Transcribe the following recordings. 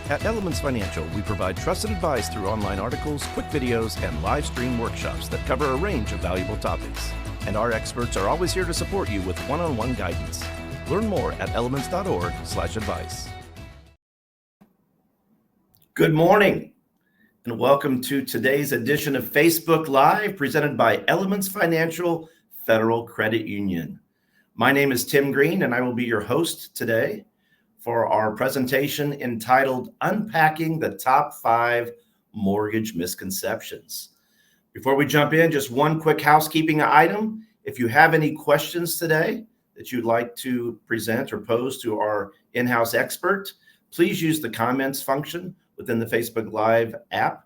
At Elements Financial, we provide trusted advice through online articles, quick videos, and live stream workshops that cover a range of valuable topics. And our experts are always here to support you with one-on-one guidance. Learn more at elements.org/advice. Good morning, and welcome to today's edition of Facebook Live, presented by Elements Financial Federal Credit Union. My name is Tim Green, and I will be your host today for our presentation entitled Unpacking the Top 5 Mortgage Misconceptions. Before we jump in, just one quick housekeeping item. If you have any questions today that you'd like to present or pose to our in-house expert, please use the comments function within the Facebook Live app,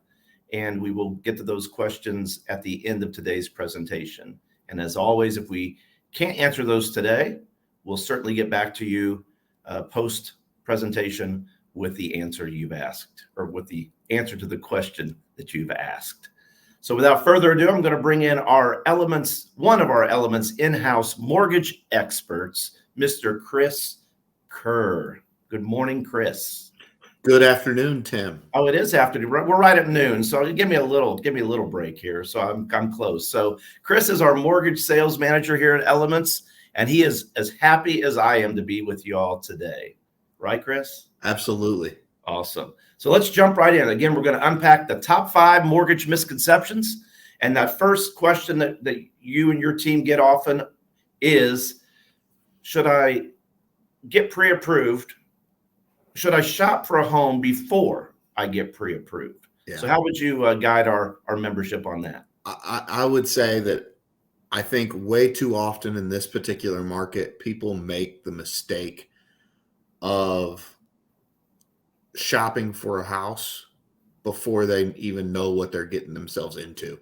and we will get to those questions at the end of today's presentation. And as always, if we can't answer those today, we'll certainly get back to you post presentation with the answer you've asked, or with the answer to the question that you've asked. So without further ado, I'm going to bring in one of our Elements in-house mortgage experts, Mr. Chris Kerr. Good morning, Chris. Good afternoon, Tim. Oh, it is afternoon. We're right at noon, so give me a little break here. So I'm close. So Chris is our mortgage sales manager here at Elements, and he is as happy as I am to be with you all today. Right, Chris? Absolutely. Awesome. So let's jump right in. Again, we're going to unpack the top 5 mortgage misconceptions. And that first question that you and your team get often is, should I get pre-approved? Should I shop for a home before I get pre-approved? Yeah. So how would you guide our membership on that? I would say that I think way too often in this particular market, people make the mistake of shopping for a house before they even know what they're getting themselves into.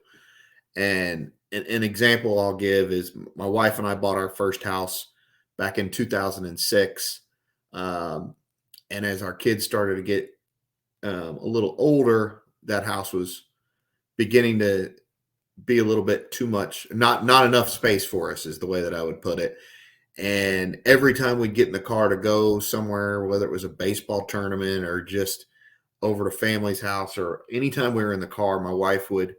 And an example I'll give is my wife and I bought our first house back in 2006. And as our kids started to get a little older, that house was beginning to be a little bit too much, not enough space for us is the way that I would put it. And every time we'd get in the car to go somewhere, whether it was a baseball tournament or just over to family's house, or anytime we were in the car, my wife would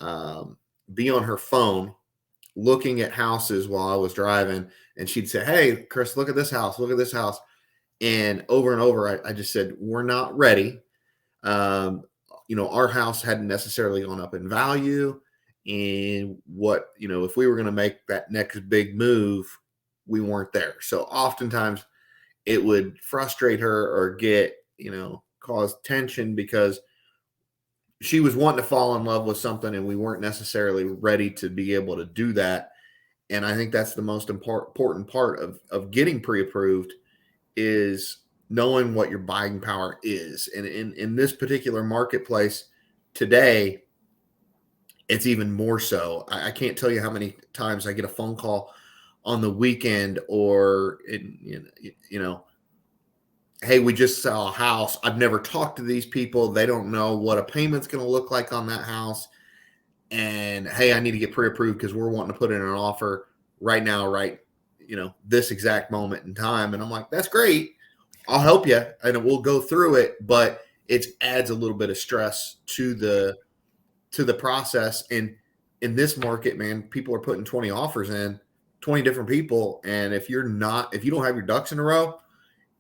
be on her phone looking at houses while I was driving. And she'd say, "Hey, Chris, look at this house. Look at this house." And over, I just said, "We're not ready." Our house hadn't necessarily gone up in value. And if we were going to make that next big move, we weren't there. So oftentimes it would frustrate her or cause tension because she was wanting to fall in love with something and we weren't necessarily ready to be able to do that. And I think that's the most important part of getting pre-approved is knowing what your buying power is. And in this particular marketplace today, it's even more so. I can't tell you how many times I get a phone call on the weekend or, hey, we just saw a house. I've never talked to these people. They don't know what a payment's going to look like on that house. And, hey, I need to get pre-approved because we're wanting to put in an offer right now, this exact moment in time. And I'm like, that's great. I'll help you and we'll go through it. But it adds a little bit of stress to the process. And in this market, man, people are putting 20 offers in, 20 different people. And if you don't have your ducks in a row,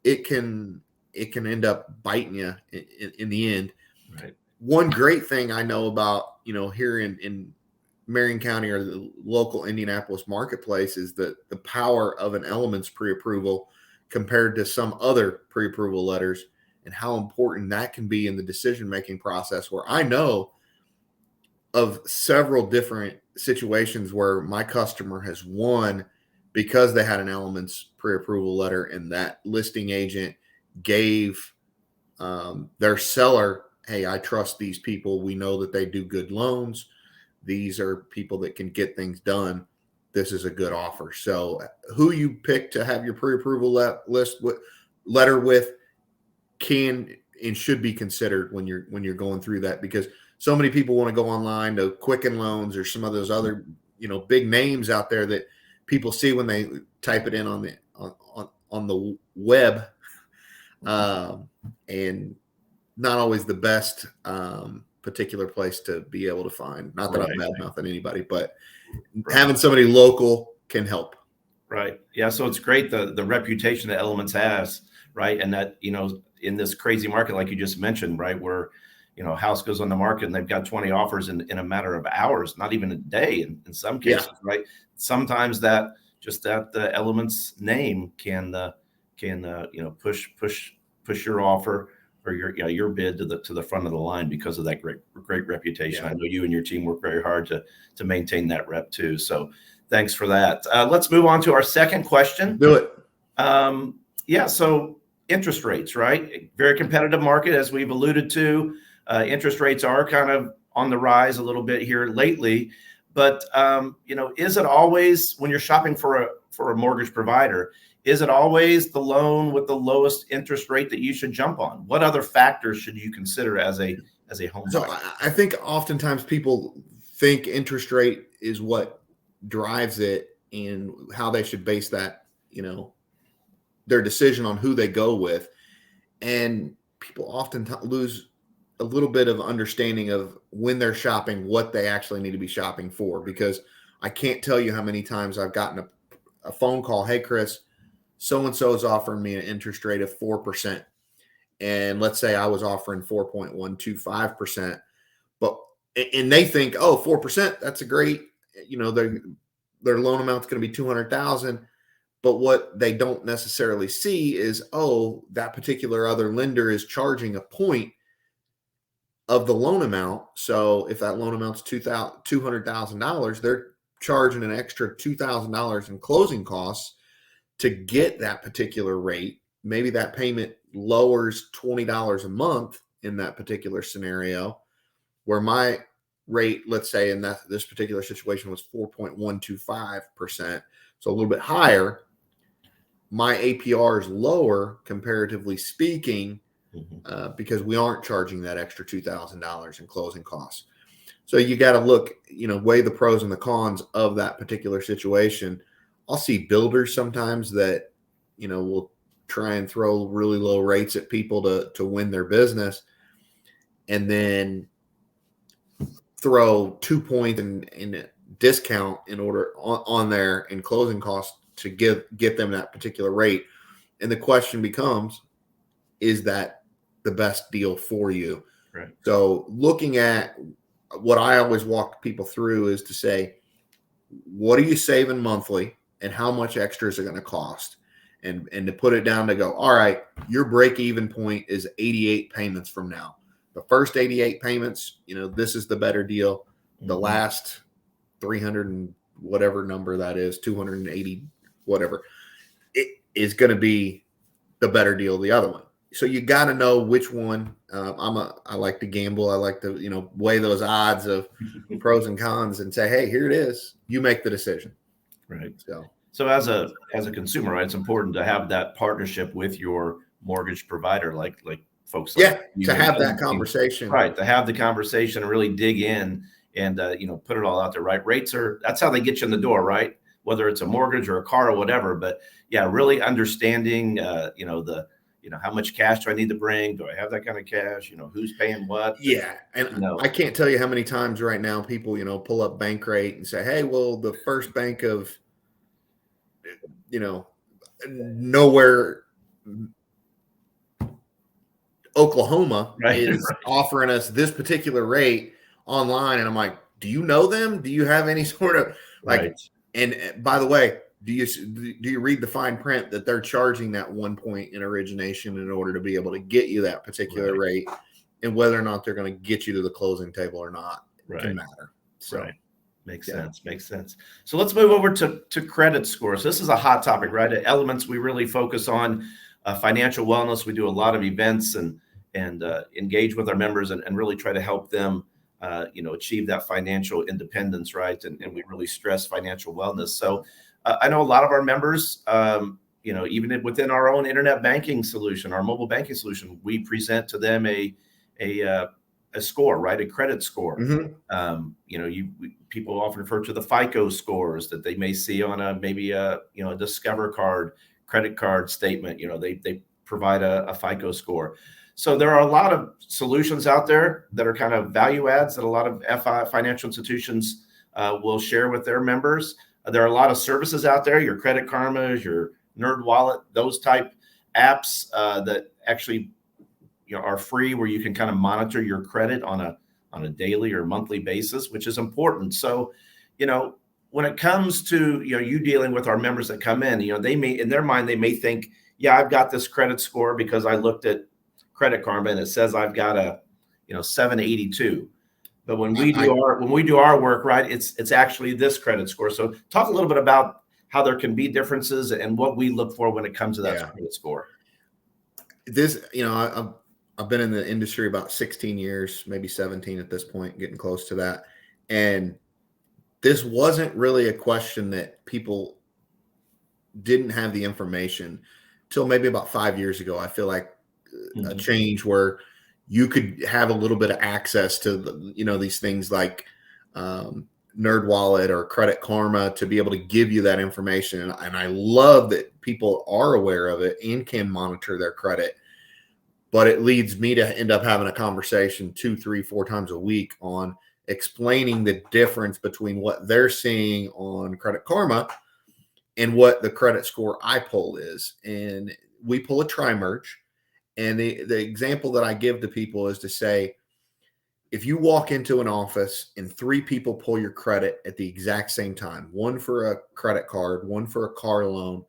it can end up biting you in the end. Right. One great thing I know about, here in Marion County or the local Indianapolis marketplace is the power of an Elements pre-approval compared to some other pre-approval letters, and how important that can be in the decision-making process, where I know of several different situations where my customer has won because they had an Elements pre-approval letter and that listing agent gave their seller, "Hey, I trust these people. We know that they do good loans. These are people that can get things done. This is a good offer." So who you pick to have your pre-approval letter with can and should be considered when you're going through that, because so many people want to go online to Quicken Loans or some of those other big names out there that people see when they type it in on the web, and not always the best particular place to be able to find. Not that I'm bad mouthing anybody, but having somebody local can help. Right. Yeah. So it's great the reputation that Elements has, right? And that, in this crazy market, like you just mentioned, right, where, a house goes on the market and they've got 20 offers in a matter of hours, not even a day in some cases, right? Sometimes that the Elements name can push your offer or your bid to the front of the line because of that great reputation. I know you and your team work very hard to maintain that rep too. So thanks for that. Let's move on to our second question. Do it. So interest rates, right? Very competitive market, as we've alluded to. Interest rates are kind of on the rise a little bit here lately. But, is it always, when you're shopping for a mortgage provider, is it always the loan with the lowest interest rate that you should jump on? What other factors should you consider as a home buyer? So I think oftentimes people think interest rate is what drives it and how they should base that, their decision on who they go with. And people often lose a little bit of understanding of when they're shopping, what they actually need to be shopping for. Because I can't tell you how many times I've gotten a phone call. Hey, Chris, so-and-so is offering me an interest rate of 4%. And let's say I was offering 4.125%, and they think, 4%, that's a great, their loan amount's going to be $200,000. But what they don't necessarily see is, that particular other lender is charging a point of the loan amount. So if that loan amount's $200,000, they're charging an extra $2,000 in closing costs to get that particular rate. Maybe that payment lowers $20 a month in that particular scenario, where my rate, let's say in this particular situation, was 4.125%. So a little bit higher. My APR is lower, comparatively speaking, because we aren't charging that extra $2,000 in closing costs. So you got to look, weigh the pros and the cons of that particular situation. I'll see builders sometimes that, will try and throw really low rates at people to win their business, and then throw 2 points in discount in order on there in closing costs to get them that particular rate. And the question becomes, is that the best deal for you? Right. So looking at what I always walk people through is to say, what are you saving monthly and how much extra is it going to cost? And to put it down to go, all right, your break-even point is 88 payments from now. The first 88 payments, this is the better deal. The last 300 and whatever number that is, 280, whatever, it is going to be the better deal, the other one. So you got to know which one. I like to gamble. I like to, weigh those odds of pros and cons and say, hey, here it is. You make the decision. Right. So as a consumer, right, it's important to have that partnership with your mortgage provider, like folks. To have that conversation. Right. To have the conversation and really dig in and, put it all out there, right? That's how they get you in the door, right? Whether it's a mortgage or a car or whatever. But yeah, really understanding, how much cash do I need to bring? Do I have that kind of cash? Who's paying what? Yeah. And I can't tell you how many times right now people, pull up Bankrate and say, hey, well, the First Bank of, nowhere, Oklahoma, is offering us this particular rate online. And I'm like, do you know them? Do you have any sort of and by the way, do you read the fine print that they're charging that 1 point in origination in order to be able to get you that particular rate, and whether or not they're going to get you to the closing table or not can matter. So. Right. Makes sense. So let's move over to credit scores. This is a hot topic, right? At Elements, we really focus on financial wellness. We do a lot of events and engage with our members and really try to help them, achieve that financial independence, right? And we really stress financial wellness. So I know a lot of our members, even within our own internet banking solution, our mobile banking solution, we present to them a score, right? A credit score. People often refer to the FICO scores that they may see on maybe a Discover card, credit card statement. They provide a FICO score. So there are a lot of solutions out there that are kind of value adds that a lot of financial institutions will share with their members. There are a lot of services out there, your Credit Karmas, your NerdWallet, those type apps that actually are free, where you can kind of monitor your credit on a daily or monthly basis, which is important. So, when it comes to you dealing with our members that come in, they may, in their mind, they may think, yeah, I've got this credit score because I looked at Credit Karma and it says I've got a 782. But when we do our work, right, it's actually this credit score. So talk a little bit about how there can be differences and what we look for when it comes to that credit score. This, I've been in the industry about 16 years, maybe 17 at this point, getting close to that. And this wasn't really a question that people didn't have the information till maybe about 5 years ago. I feel like a change where you could have a little bit of access to these things like NerdWallet or Credit Karma to be able to give you that information. And I love that people are aware of it and can monitor their credit. But it leads me to end up having a conversation 2, 3, 4 times a week on explaining the difference between what they're seeing on Credit Karma and what the credit score I pull is. And we pull a tri-merge. And the example that I give to people is to say, if you walk into an office and 3 people pull your credit at the exact same time, one for a credit card, one for a car loan,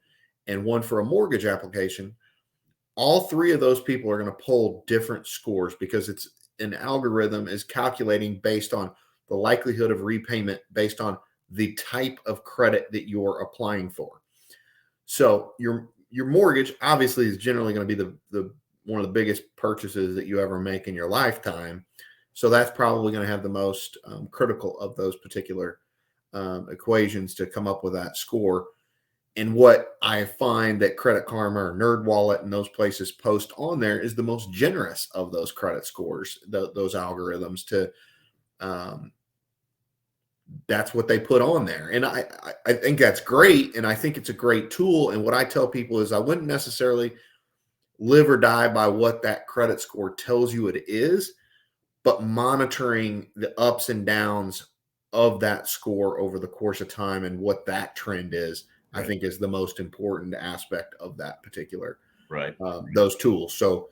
and one for a mortgage application, all 3 of those people are going to pull different scores because it's an algorithm is calculating based on the likelihood of repayment based on the type of credit that you're applying for. So your mortgage obviously is generally going to be the one of the biggest purchases that you ever make in your lifetime. So that's probably going to have the most critical of those particular equations to come up with that score. And what I find that Credit Karma or NerdWallet and those places post on there is the most generous of those credit scores, those algorithms to, that's what they put on there. And I think that's great. And I think it's a great tool. And what I tell people is I wouldn't necessarily live or die by what that credit score tells you it is, but monitoring the ups and downs of that score over the course of time and what that trend is, right, I think is the most important aspect of that particular, those tools. So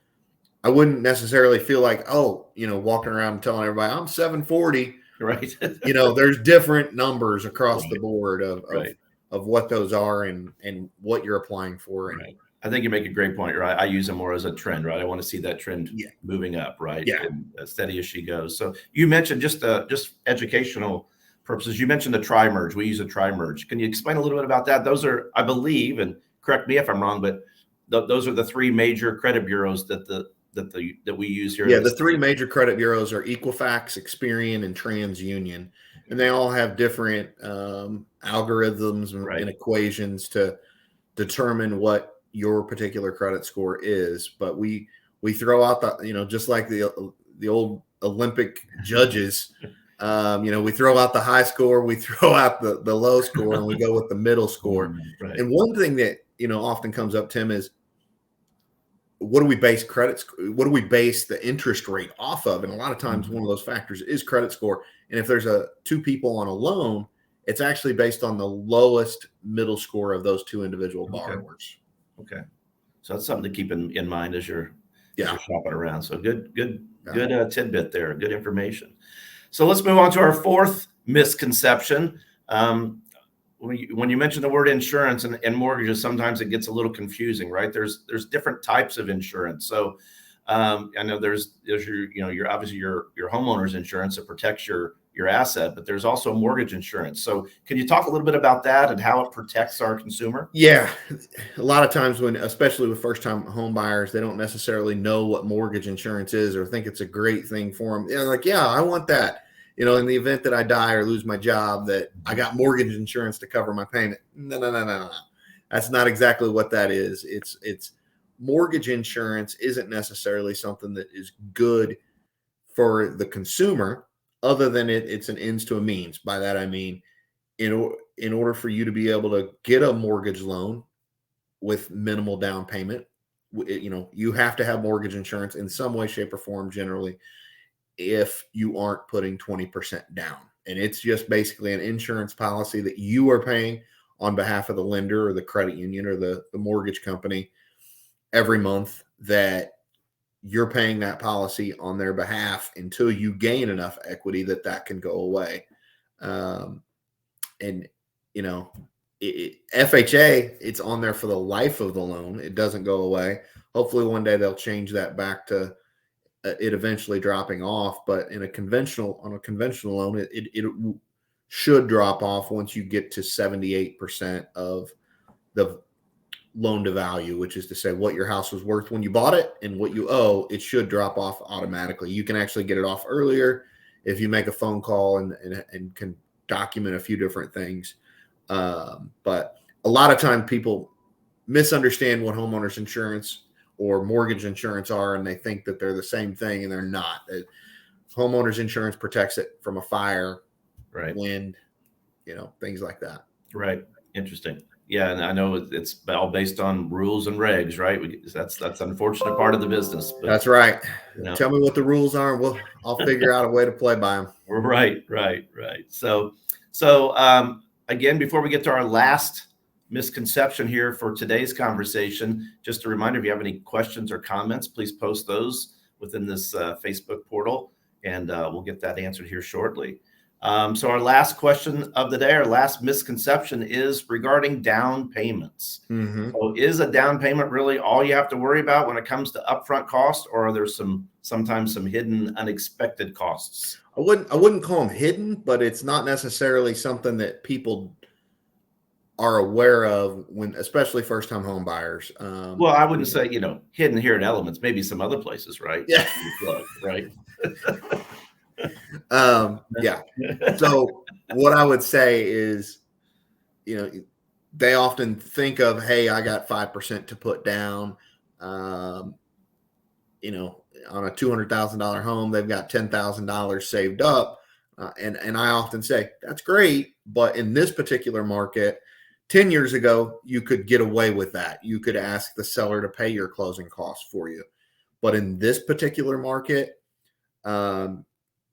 I wouldn't necessarily feel like, walking around and telling everybody I'm 740, right. There's different numbers across the board of what those are and what you're applying for. And I think you make a great point, right? I use them more as a trend, right? I want to see that trend moving up, right? Yeah. And steady as she goes. So you mentioned just educational purposes. You mentioned the tri-merge. We use a tri-merge. Can you explain a little bit about that? Those are, I believe, and correct me if I'm wrong, but those are the 3 major credit bureaus that we use here. Yeah, the 3 major credit bureaus are Equifax, Experian, and TransUnion, and they all have different algorithms and equations to determine what your particular credit score is. But we throw out the, just like the old Olympic judges, we throw out the high score, we throw out the low score, and we go with the middle score. Right. And one thing that often comes up, Tim, is what do we base the interest rate off of? And a lot of times one of those factors is credit score. And if there's 2 people on a loan, it's actually based on the lowest middle score of those 2 individual borrowers. Okay. So that's something to keep in mind as you're shopping around. So good tidbit there. Good information. So let's move on to our 4th misconception. When you mention the word insurance and mortgages, sometimes it gets a little confusing, right? There's different types of insurance. So I know there's your obviously your homeowner's insurance that protects your asset, but there's also mortgage insurance. So can you talk a little bit about that and how it protects our consumer? Yeah. A lot of times especially with first-time home buyers, they don't necessarily know what mortgage insurance is or think it's a great thing for them. They're like, yeah, I want that. In the event that I die or lose my job, that I got mortgage insurance to cover my payment. No. That's not exactly what that is. It's mortgage insurance isn't necessarily something that is good for the consumer, other than it's an ends to a means. By that, I mean, in order for you to be able to get a mortgage loan with minimal down payment, you have to have mortgage insurance in some way, shape, or form generally if you aren't putting 20% down. And it's just basically an insurance policy that you are paying on behalf of the lender or the credit union or the mortgage company every month, that you're paying that policy on their behalf until you gain enough equity that can go away. And, FHA, it's on there for the life of the loan. It doesn't go away. Hopefully one day they'll change that back to it eventually dropping off. But on a conventional loan, it should drop off once you get to 78% of the loan to value, which is to say what your house was worth when you bought it and what you owe. It should drop off automatically. You can actually get it off earlier if you make a phone call and can document a few different things. But a lot of time people misunderstand what homeowners insurance or mortgage insurance are, and they think that they're the same thing, and they're not. Homeowners insurance protects it from a fire, right, wind, things like that. Right. Interesting. Yeah, and I know it's all based on rules and regs, right? That's an unfortunate part of the business. But, that's right. Tell me what the rules are, and I'll figure out a way to play by them. Right. So again, before we get to our last misconception here for today's conversation, just a reminder, if you have any questions or comments, please post those within this Facebook portal, and we'll get that answered here shortly. So our last question of the day, our last misconception, is regarding down payments. Mm-hmm. So is a down payment really all you have to worry about when it comes to upfront cost, or are there sometimes some hidden unexpected costs? I wouldn't call them hidden, but it's not necessarily something that people are aware of when, especially first-time home buyers. Well, I wouldn't say, hidden here at Elements, maybe some other places, right? Yeah. Right. Yeah. So what I would say is, they often think of, hey, I got 5% to put down. On a $200,000 home, they've got $10,000 saved up. And I often say, that's great. But in this particular market, 10 years ago, you could get away with that. You could ask the seller to pay your closing costs for you. But in this particular market,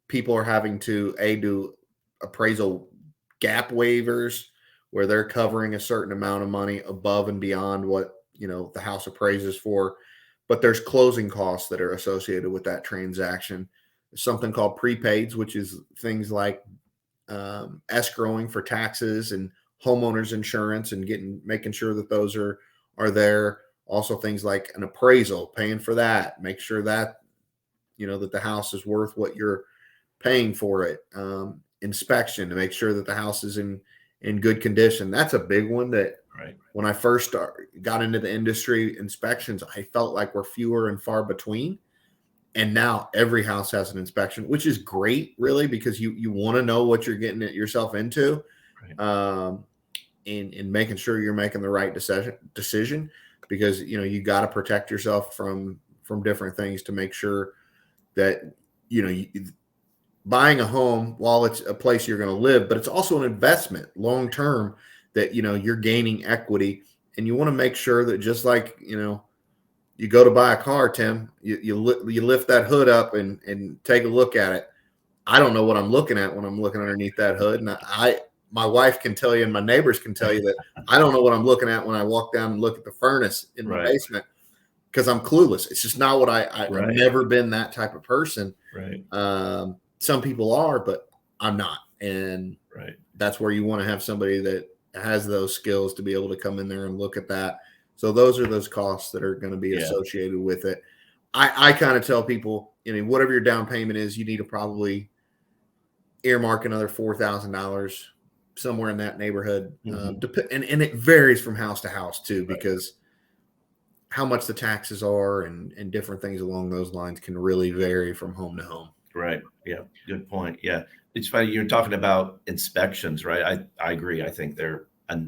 people are having to do appraisal gap waivers where they're covering a certain amount of money above and beyond what, the house appraises for. But there's closing costs that are associated with that transaction. There's something called prepaids, which is things like escrowing for taxes and homeowners insurance and making sure that those are there. Also things like an appraisal, paying for that, make sure that, that the house is worth what you're paying for it. Inspection to make sure that the house is in good condition. That's a big one that when I first got into the industry, inspections, I felt like were fewer and far between. And now every house has an inspection, which is great, really, because you want to know what you're getting yourself into. And making sure you're making the right decision, because you got to protect yourself from different things to make sure that buying a home, while it's a place you're going to live, but it's also an investment long term that you're gaining equity, and you want to make sure that just like you go to buy a car, Tim, you lift that hood up and take a look at it. I don't know what I'm looking at when I'm looking underneath that hood, and my wife can tell you, and my neighbors can tell you that I don't know what I'm looking at when I walk down and look at the furnace in the basement, because I'm clueless. It's just not what I've never been that type of person. Some people are, but I'm not. And that's where you want to have somebody that has those skills to be able to come in there and look at that. So those are those costs that are going to be associated with it. I kind of tell people, whatever your down payment is, you need to probably earmark another $4,000, somewhere in that neighborhood. And it varies from house to house too, because how much the taxes are and different things along those lines can really vary from home to home. Right. Yeah. Good point. Yeah. It's funny. You're talking about inspections, right? I agree. I think they're a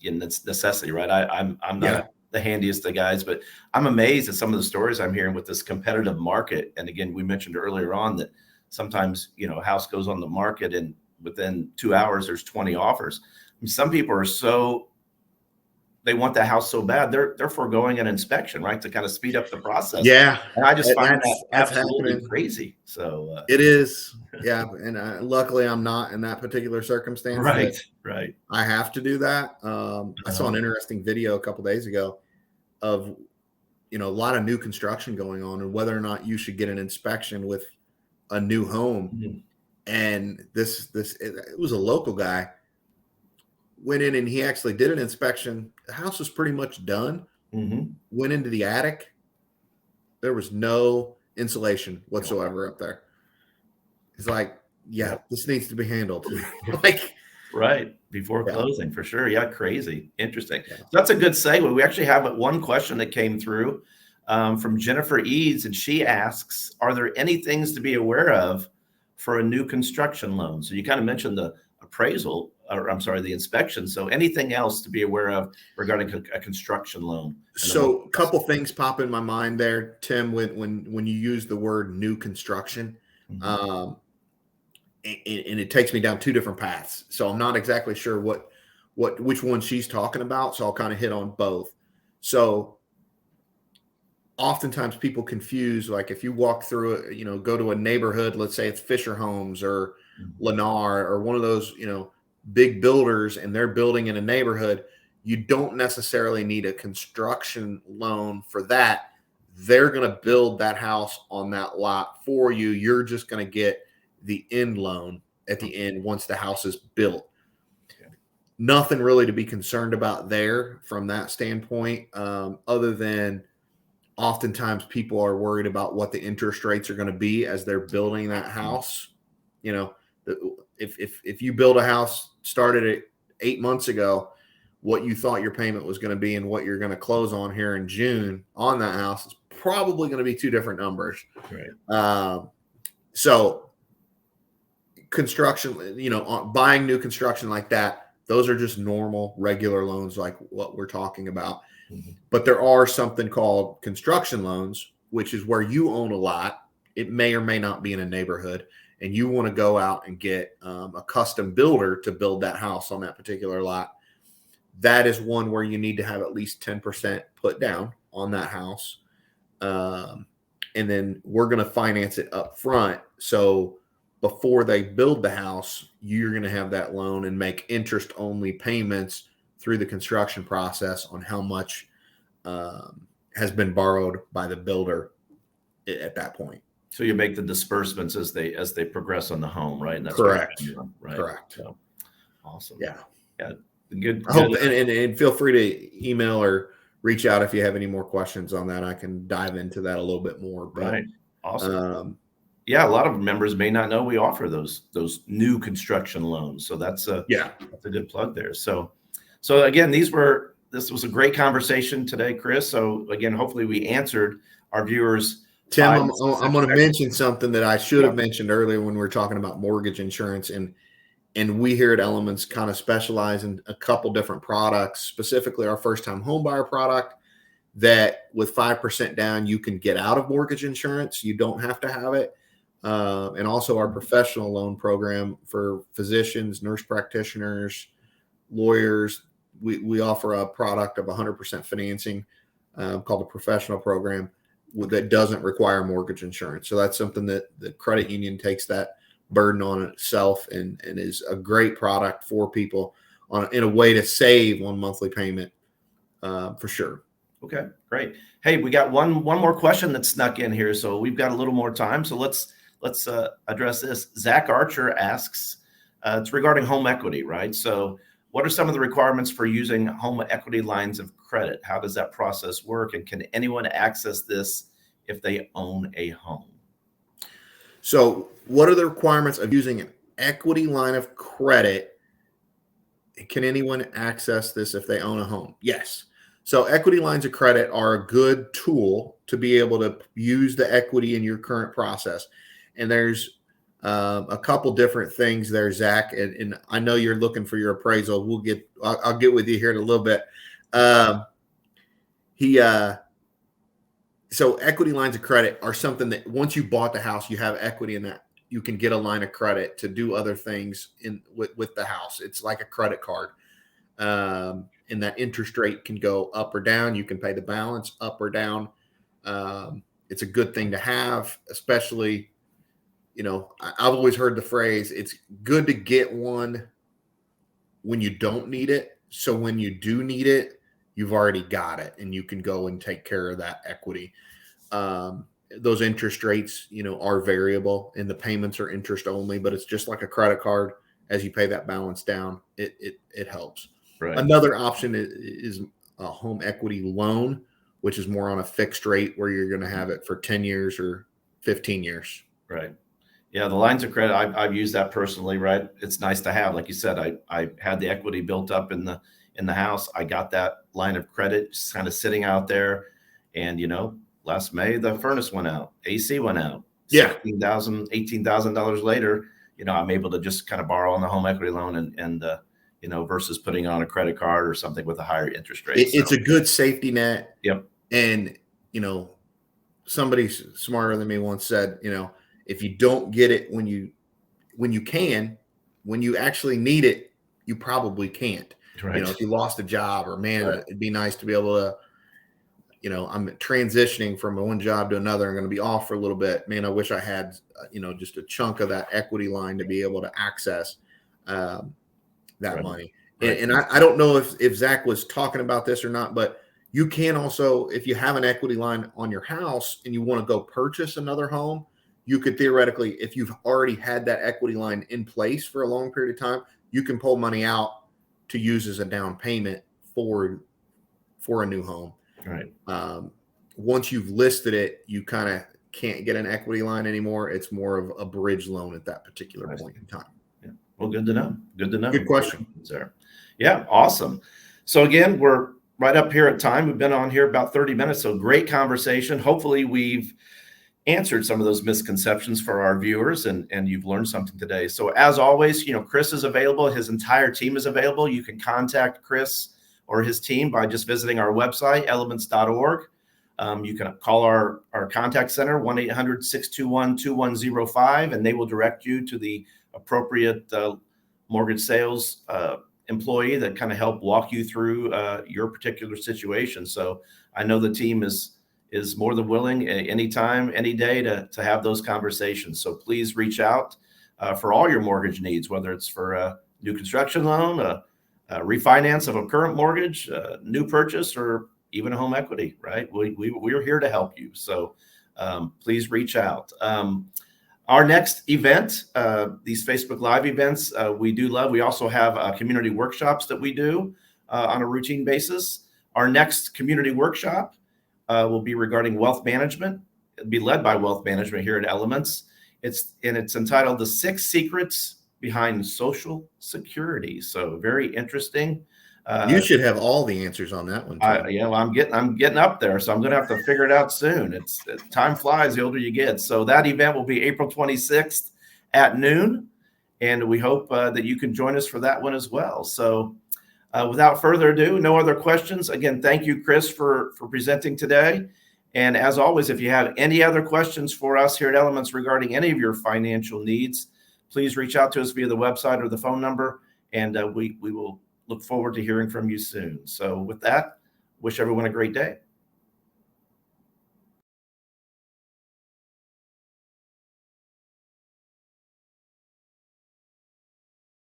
necessity, right? I'm not the handiest of guys, but I'm amazed at some of the stories I'm hearing with this competitive market. And again, we mentioned earlier on that sometimes, a house goes on the market and within 2 hours, there's 20 offers. I mean, some people are so they want the house so bad, they're foregoing an inspection, right, to kind of speed up the process. Yeah, And I just find that that's absolutely happening. crazy. So It is. Yeah, and luckily I'm not in that particular circumstance that right, right. I have to do that. I saw an Uh, interesting video a couple days ago of a lot of new construction going on and whether or not you should get an inspection with a new home. mhm, And it was a local guy went in and he actually did an inspection. The house was pretty much done. mhm. Went into the attic. There was no insulation Wow. whatsoever up there. It's like, yeah, Yep. this needs to be handled. Like, Right. Before yeah, closing, for sure. Yeah, crazy. Interesting. yeah. So that's a good segue. We actually have one question that came through from Jennifer Eads, and she asks, are there any things to be aware of for a new construction loan? So you kind of mentioned the appraisal, or I'm sorry, the inspection. So anything else to be aware of regarding a construction loan and the loan So a process? couple things pop in my mind there, Tim, when you use the word new construction. Mhm. Um, and it takes me down two different paths. So I'm not exactly sure which one she's talking about. So I'll kind of hit on both. So oftentimes people confuse, like if you walk through it, go to a neighborhood, let's say it's Fisher Homes or Mhm. Lennar or one of those, big builders, and they're building in a neighborhood, you don't necessarily need a construction loan for that. They're going to build that house on that lot for you. You're just going to get the end loan at the end once the house is built. Okay. Nothing really to be concerned about there from that standpoint, other than oftentimes people are worried about what the interest rates are going to be as they're building that house. You know, if you build a house started at 8 months ago, what you thought your payment was going to be and what you're going to close on here in June on that house is probably going to be two different numbers. Right. So construction, buying new construction like that, those are just normal, regular loans like what we're talking about. Mhm. But there are something called construction loans, which is where you own a lot. It may or may not be in a neighborhood, and you want to go out and get a custom builder to build that house on that particular lot. That is one where you need to have at least 10% put down on that house. Um, and then we're going to finance it up front. So before they build the house, you're going to have that loan and make interest only payments through the construction process on how much has been borrowed by the builder at that point. So you make the disbursements as they progress on the home, right? And that's what you're Correct. doing, right? Correct. So awesome. Yeah. Yeah. Good, I good. hope, and feel free to email or reach out if you have any more questions on that. I can dive into that a little bit more, but Right. Awesome. um, Yeah, a lot of members may not know we offer those new construction loans. So yeah, that's a good plug there. So again, this was a great conversation today, Chris. So again, hopefully we answered our viewers Tim, five I'm specific going to questions. mention something that I should Yeah. have mentioned earlier when we were talking about mortgage insurance, and we here at Elements kind of specialize in a couple different products, specifically our first time home buyer product that with 5% down, you can get out of mortgage insurance. You don't have to have it. And also our professional loan program for physicians, nurse practitioners, lawyers. We offer a product of 100% financing called the professional program that doesn't require mortgage insurance. So that's something that the credit union takes that burden on itself and is a great product for people in a way to save on monthly payment for sure. Okay, great. Hey, we got one more question that snuck in here, so we've got a little more time. So let's address this. Zach Archer asks, it's regarding home equity, right? So, what are some of the requirements for using home equity lines of credit? How does that process work, and can anyone access this if they own a home? So, what are the requirements of using an equity line of credit? Can anyone access this if they own a home? Yes. So, equity lines of credit are a good tool to be able to use the equity in your current process. And there's a couple different things there, Zach. And I know you're looking for your appraisal. I'll get with you here in a little bit. Um, he So equity lines of credit are something that once you bought the house, you have equity in that. You can get a line of credit to do other things with the house. It's like a credit card. and that interest rate can go up or down. You can pay the balance up or down. It's a good thing to have, especially, I've always heard the phrase, it's good to get one when you don't need it. So when you do need it, you've already got it and you can go and take care of that equity. Those interest rates, are variable and the payments are interest only, but it's just like a credit card. As you pay that balance down, it helps. Right. Another option is a home equity loan, which is more on a fixed rate where you're going to have it for 10 years or 15 years. Right. Yeah, the lines of credit, I've used that personally, right? It's nice to have. Like you said, I had the equity built up in the house. I got that line of credit just kind of sitting out there. And, last May, the furnace went out, AC went out. Yeah. $16,000, $18,000 later, I'm able to just kind of borrow on the home equity loan and versus putting on a credit card or something with a higher interest rate. It's a good safety net. Yep. And, somebody smarter than me once said, if you don't get it when you actually need it, you probably can't. Right. If you lost a job or Right. it'd be nice to be able to, I'm transitioning from one job to another. I'm going to be off for a little bit. Man, I wish I had, just a chunk of that equity line to be able to access that Right. money. Right. And I don't know if Zach was talking about this or not, but you can also, if you have an equity line on your house and you want to go purchase another home, you could theoretically, if you've already had that equity line in place for a long period of time, you can pull money out to use as a down payment for a new home. Right. Once you've listed it, you kind of can't get an equity line anymore. It's more of a bridge loan at that particular point in time. Yeah. Well, good to know. Good to know. Good question. There. Yeah. Awesome. So again, we're right up here at time. We've been on here about 30 minutes. So great conversation. Hopefully we've answered some of those misconceptions for our viewers and you've learned something today. So as always, Chris is available. His entire team is available. You can contact Chris or his team by just visiting our website, elements.org. You can call our contact center, 1-800-621-2105, and they will direct you to the appropriate mortgage sales employee that kind of help walk you through your particular situation. So I know the team is more than willing anytime, any day to have those conversations. So please reach out for all your mortgage needs, whether it's for a new construction loan, a refinance of a current mortgage, new purchase, or even a home equity, right? We're here to help you. So please reach out. Our next event, these Facebook Live events, we do love. We also have community workshops that we do on a routine basis. Our next community workshop will be regarding wealth management. It'll be led by wealth management here at Elements. It's entitled "The 6 Secrets Behind Social Security." So very interesting. You should have all the answers on that one. Well, I'm getting up there, so I'm going to have to figure it out soon. Time flies the older you get. So that event will be April 26th at noon, and we hope that you can join us for that one as well. So without further ado, no other questions. Again, thank you, Chris, for presenting today. And as always, if you have any other questions for us here at Elements regarding any of your financial needs, please reach out to us via the website or the phone number, and we will look forward to hearing from you soon. So with that, wish everyone a great day.